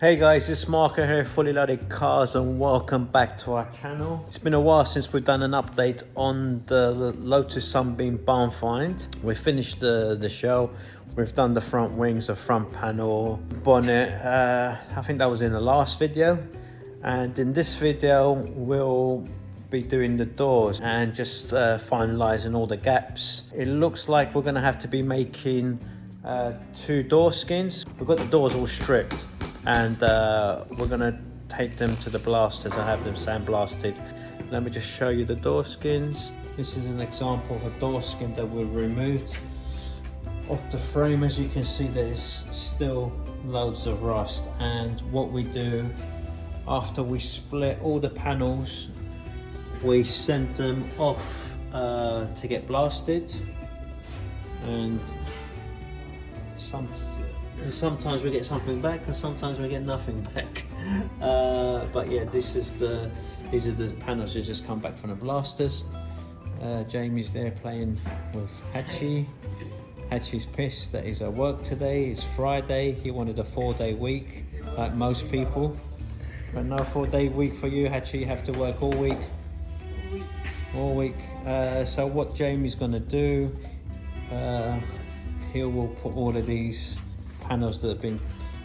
Hey guys, it's Marco here, Fullyloaded Cars, and welcome back to our channel. It's been a while since we've done an update on the Lotus Sunbeam barn find. We finished the show. We've done the front wings, the front panel, bonnet. I think that was in the last video. And in this video, we'll be doing the doors and just finalizing all the gaps. It looks like we're gonna have to be making 2 door skins. We've got the doors all stripped, and we're gonna take them to the blasters and have them sandblasted. Let me just show you the door skins. This is an example of a door skin that we removed off the frame. As you can see, there's still loads of rust, and what we do after we split all the panels, we send them off to get blasted, and sometimes we get something back and sometimes we get nothing back. But yeah, these are the panels that just come back from the blasters. Jamie's there playing with Hachi. Hachi's pissed that he's at work today. It's Friday. He wanted a 4-day week like most people, but no 4-day week for you, Hachi. You have to work all week. So what Jamie's gonna do, he will put all of these panels that have been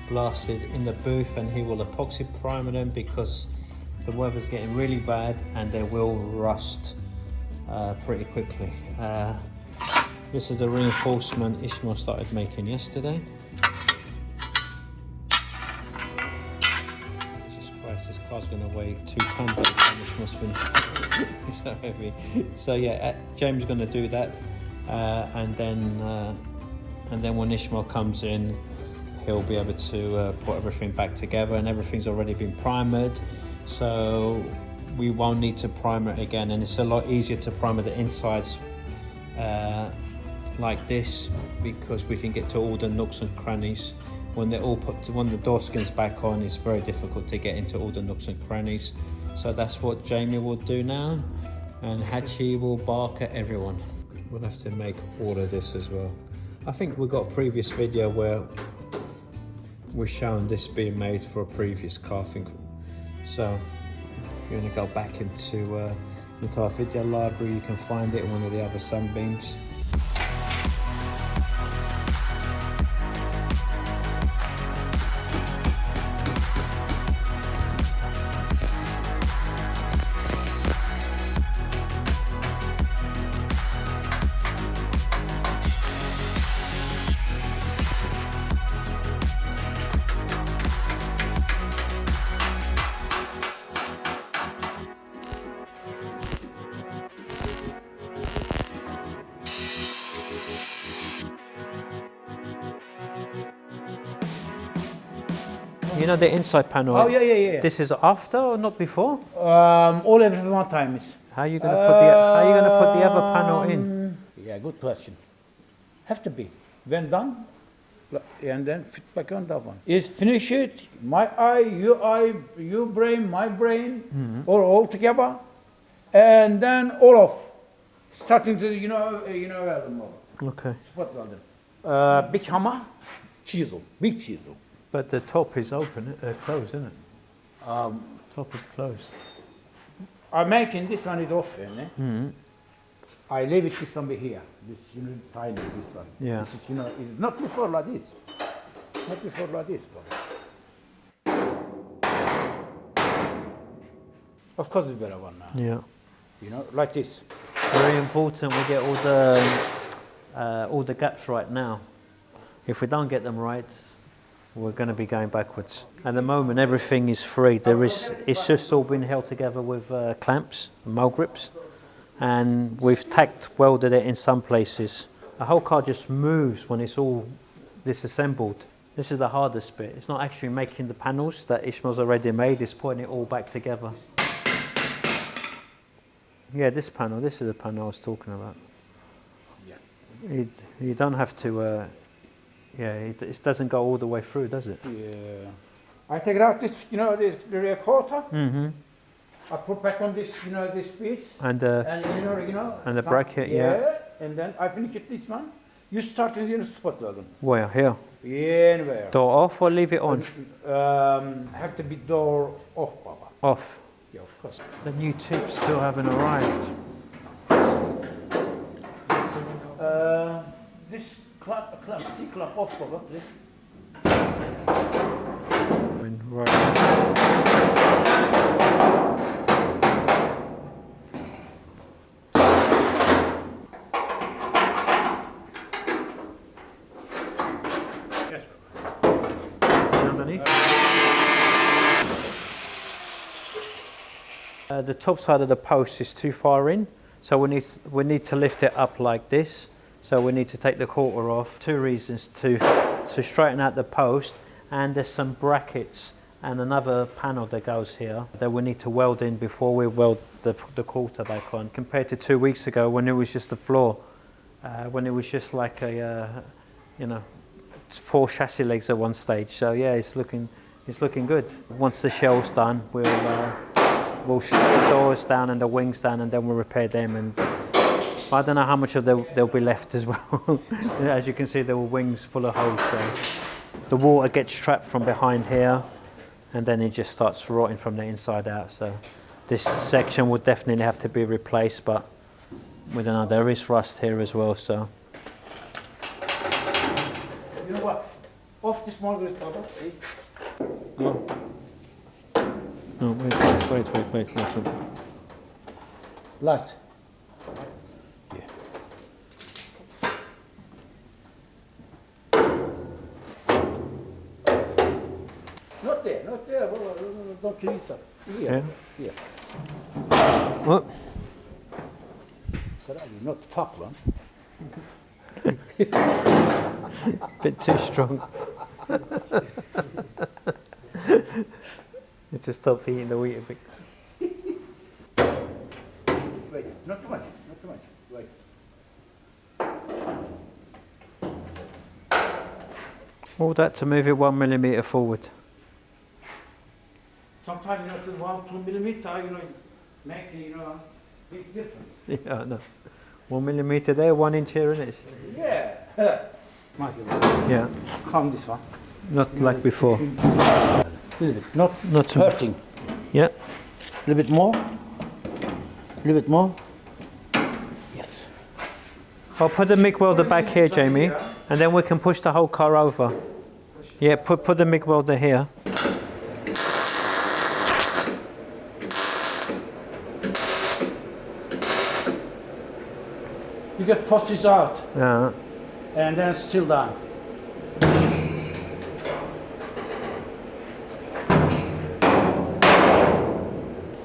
blasted in the booth, and he will epoxy primer them because the weather's getting really bad and they will rust pretty quickly. This is the reinforcement Ishmael started making yesterday. Jesus Christ, this car's going to weigh 2 tons by the time Ishmael's finished. It's so heavy. So yeah, James is going to do that, and then when Ishmael comes in, he'll be able to put everything back together, and everything's already been primered, so we won't need to primer it again. And it's a lot easier to primer the insides like this, because we can get to all the nooks and crannies. When they're all when the door skin's back on, it's very difficult to get into all the nooks and crannies. So that's what Jamie will do now, and Hachi will bark at everyone. We'll have to make all of this as well. I think we got a previous video where we're showing this being made for a previous car, I think. So if you're gonna go back into our video library, you can find it in one of the other Sunbeams. You know the inside panel? Oh, yeah. This is after or not before? All every one time is. How are you gonna put the other panel in? Yeah, good question. Have to be. When done, and then fit back on that one. Is finish it, my eye, your brain, my brain, or all together, and then all off. Starting to, welding model. Okay. Spot welding. Big hammer, chisel, big chisel. But the top is open, closed, isn't it? Top is closed. I'm making this one is off, I leave it this one here. This, tiny, this one. Yeah. This is, it's not before like this. Not before like this one. Of course it's better one now. Yeah. Like this. Very important we get all the gaps right now. If we don't get them right, we're going to be going backwards. At the moment, everything is free. It's just all been held together with clamps, mole grips, and we've tacked welded it in some places. The whole car just moves when it's all disassembled. This is the hardest bit. It's not actually making the panels that Ishmael's already made, it's putting it all back together. Yeah, this is the panel I was talking about. Yeah. You don't have to... it doesn't go all the way through, does it? Yeah. I take out this, the rear quarter. I put back on this, this piece. And the bracket, and then I finish it this one. You start with your spot welding. Where? Here? Anywhere. Door off or leave it on? Have to be door off, Papa. Off. Yeah, of course. The new tips still haven't arrived. This clap, see clap off, Papa, please. Right. Yes, Underneath. The top side of the post is too far in, so we need to lift it up like this. So we need to take the quarter off. Two reasons: to straighten out the post, and there's some brackets and another panel that goes here that we need to weld in before we weld the quarter back on. Compared to 2 weeks ago when it was just the floor, when it was just like a, you know, 4 chassis legs at one stage. So yeah, it's looking good. Once the shell's done, we'll shut the doors down and the wings down, and then we'll repair them. And I don't know how much of there'll be left as well. As you can see, there were wings full of holes. So the water gets trapped from behind here, and then it just starts rotting from the inside out. So this section would definitely have to be replaced, but we don't know. There is rust here as well. So you know what? Off this Margaret, Papa, see? no, wait. Light. Yeah. Not there. Don't release it. Here. Yeah. Here. What? Not fuck one. Bit too strong. Need to stop eating the Weetabix. Wait, not too much. Wait. All that to move it 1 millimeter forward. Sometimes, 1-2 millimeter, make, big difference. Yeah, I know. 1 millimeter there, 1 inch here, isn't it? Yeah. Michael, Yeah. calm this one. Not like before. A little bit. Not too hurting. Yeah. A little bit more. A little bit more. Yes. I'll put the MIG welder back here, Jamie, and then we can push the whole car over. Yeah, put the MIG welder here. You get this out, Yeah. and then still down.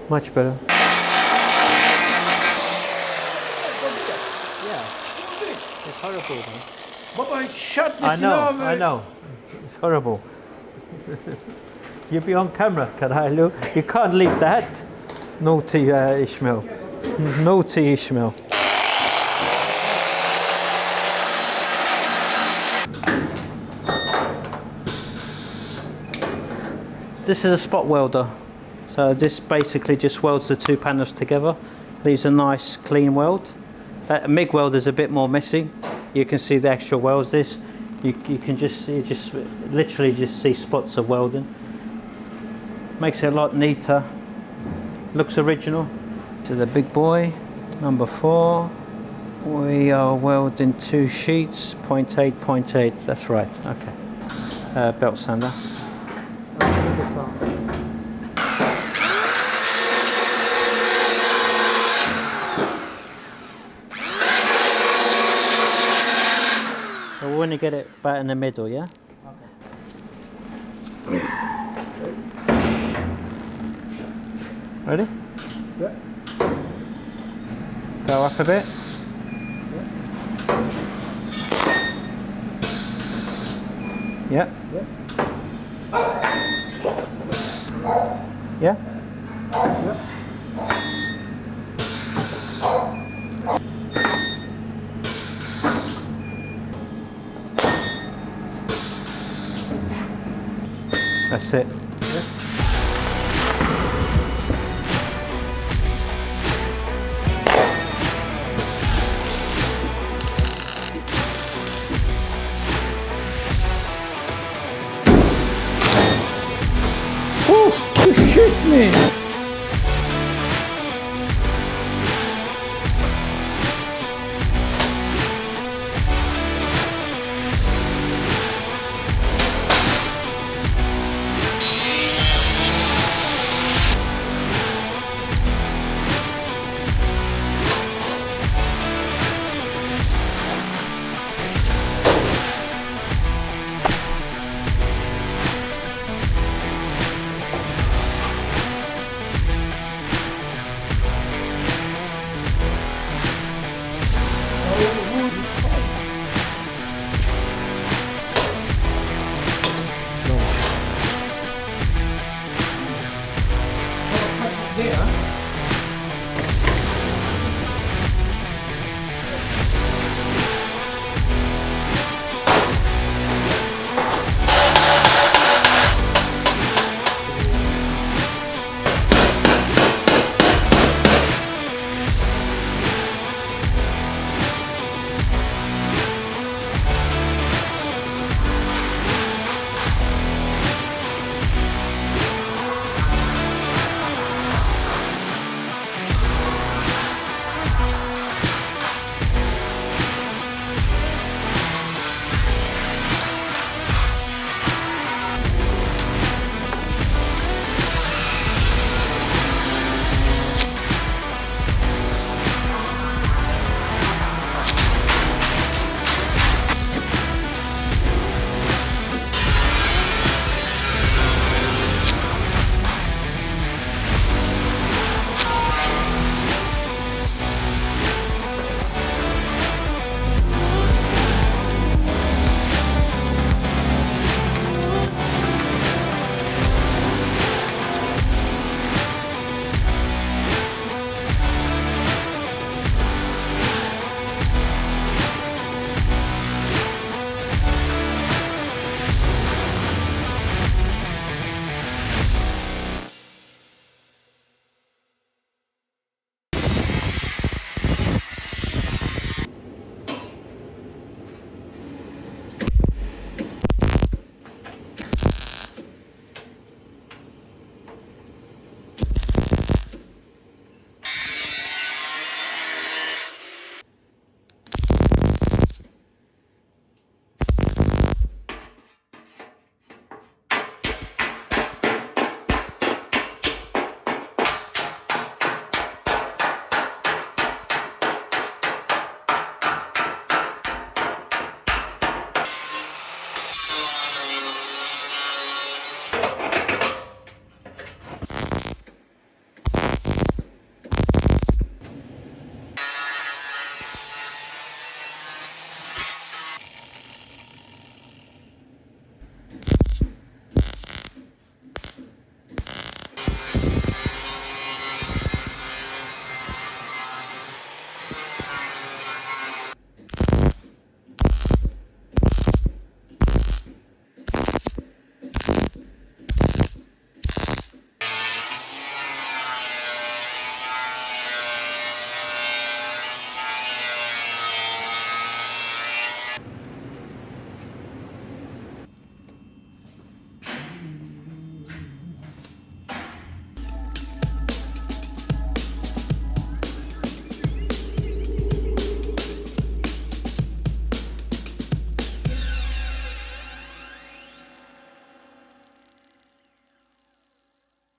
Much better. Yeah. It's horrible, man. Baba, shut this I know. It's horrible. You'll be on camera, Karailu. You can't leave that. Naughty Ishmael. Naughty Ishmael. This is a spot welder. So this basically just welds the 2 panels together. Leaves a nice clean weld. That MIG weld is a bit more messy. You can see the actual welds. This you can just see, literally just see spots of welding. Makes it a lot neater. Looks original. To the big boy, number 4. We are welding 2 sheets, 0.8, 0.8. That's right. Okay. Belt sander. So we want to get it about in the middle, yeah? Okay. Ready? Yeah. Go up a bit. Yeah. Yeah? That's it. me.